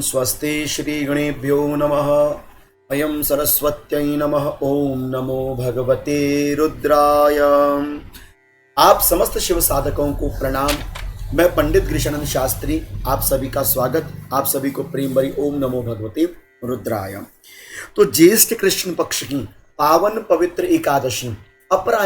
स्वस्ति श्री गणेभ्यो नमः। अयं सरस्वत्यै नमः। ओम नमो भगवते रुद्राय। आप समस्त शिव साधकों को प्रणाम। मैं पंडित गिरीशानंद शास्त्री आप सभी का स्वागत, आप सभी को प्रेम भरी ओम नमो भगवते रुद्राय। तो ज्येष्ठ कृष्ण पक्ष की पावन पवित्र एकादशी अपरा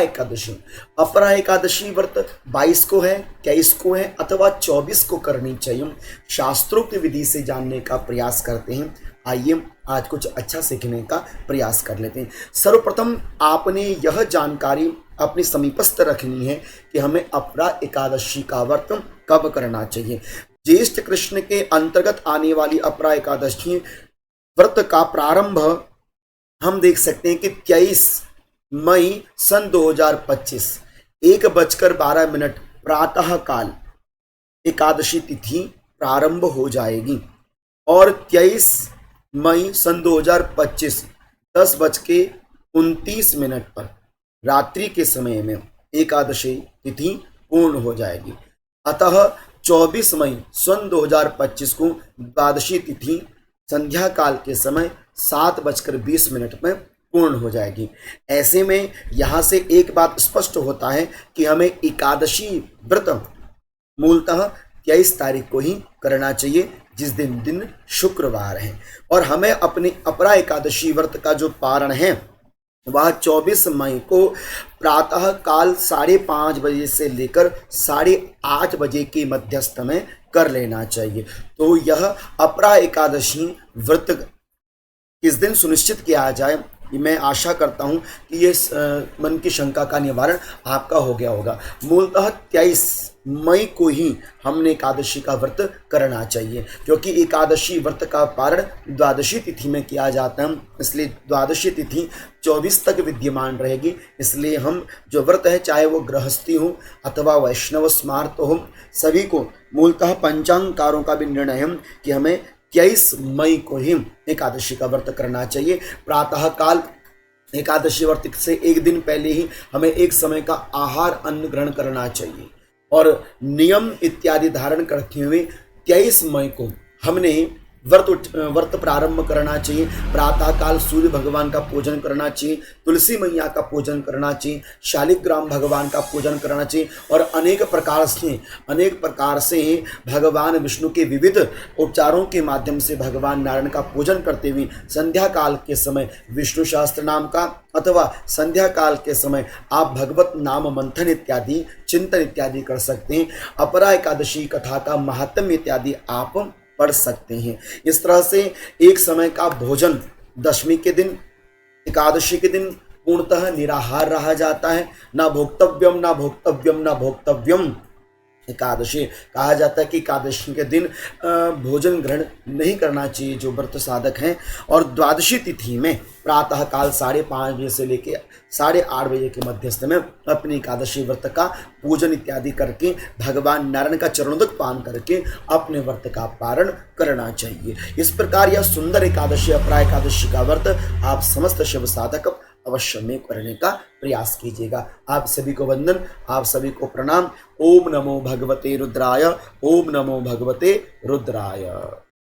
एकादशी व्रत 22 को है, 23 को है अथवा 24 को करनी चाहिए। शास्त्रोक्त विधि से जानने का प्रयास करते हैं। आइए आज कुछ अच्छा सीखने का प्रयास कर लेते हैं। सर्वप्रथम आपने यह जानकारी अपनी समीपस्थ रखनी है कि हमें अपरा एकादशी का व्रत कब करना चाहिए। ज्येष्ठ कृष्ण के अंतर्गत आने वाली अपरा एकादशी व्रत का प्रारंभ हम देख सकते हैं कि 23 मई सन 2025 1:12 प्रातः काल एकादशी तिथि प्रारंभ हो जाएगी और 23 मई सन 2025 10:29 पर रात्रि के समय में एकादशी तिथि पूर्ण हो जाएगी। अतः 24 मई सन 2025 को द्वादशी तिथि संध्या काल के समय 7:20 में पूर्ण हो जाएगी। ऐसे में यहाँ से एक बात स्पष्ट होता है कि हमें एकादशी व्रत मूलतः 23 तारीख को ही करना चाहिए, जिस दिन शुक्रवार है। और हमें अपनी अपरा एकादशी व्रत का जो पारण है वह 24 मई को प्रातः काल 5:30 बजे से लेकर 8:30 बजे के मध्यस्थ में कर लेना चाहिए। तो यह अपरा एकादशी व्रत किस दिन सुनिश्चित किया जाए, मैं आशा करता हूं कि ये मन की शंका का निवारण आपका हो गया होगा। मूलतः 23 मई को ही हमने एकादशी का व्रत करना चाहिए, क्योंकि एकादशी व्रत का पारण द्वादशी तिथि में किया जाता है, इसलिए द्वादशी तिथि 24 तक विद्यमान रहेगी। इसलिए हम जो व्रत है, चाहे वो गृहस्थी हो अथवा वैष्णव स्मार्त हो, सभी को मूलतः पंचांगकारों का भी निर्णय है कि हमें 23 मई को ही एकादशी का व्रत करना चाहिए। प्रातः काल एकादशी व्रत से एक दिन पहले ही हमें एक समय का आहार अन्न ग्रहण करना चाहिए और नियम इत्यादि धारण करते हुए 23 मई को हमने व्रत प्रारंभ करना चाहिए। प्रातः काल सूर्य भगवान का पूजन करना चाहिए, तुलसी मैया का पूजन करना चाहिए, शालिग्राम भगवान का पूजन करना चाहिए और अनेक प्रकार से भगवान विष्णु के विविध उपचारों के माध्यम से भगवान नारायण का पूजन करते हुए संध्या काल के समय विष्णु शास्त्र नाम का अथवा संध्या काल के समय आप भगवत नाम मंथन इत्यादि चिंतन इत्यादि कर सकते हैं। अपरा एकादशी कथा का महात्म्य इत्यादि आप पढ़ सकते हैं। इस तरह से एक समय का भोजन दशमी के दिन, एकादशी के दिन पूर्णतः निराहार रहा जाता है। ना भोक्तव्यम एकादशी कहा जाता है कि एकादशी के दिन भोजन ग्रहण नहीं करना चाहिए जो व्रत साधक हैं। और द्वादशी तिथि में प्रातः काल 5:30 बजे से लेकर 8:30 बजे के मध्यस्थ में अपनी एकादशी व्रत का पूजन इत्यादि करके भगवान नारायण का चरणोदक पान करके अपने व्रत का पारण करना चाहिए। इस प्रकार यह सुंदर एकादशी अपरा एकादशी का व्रत आप समस्त शिव साधक अवश्य में करने का प्रयास कीजिएगा। आप सभी को वंदन, आप सभी को प्रणाम। ओम नमो भगवते रुद्राय। ओम नमो भगवते रुद्राय।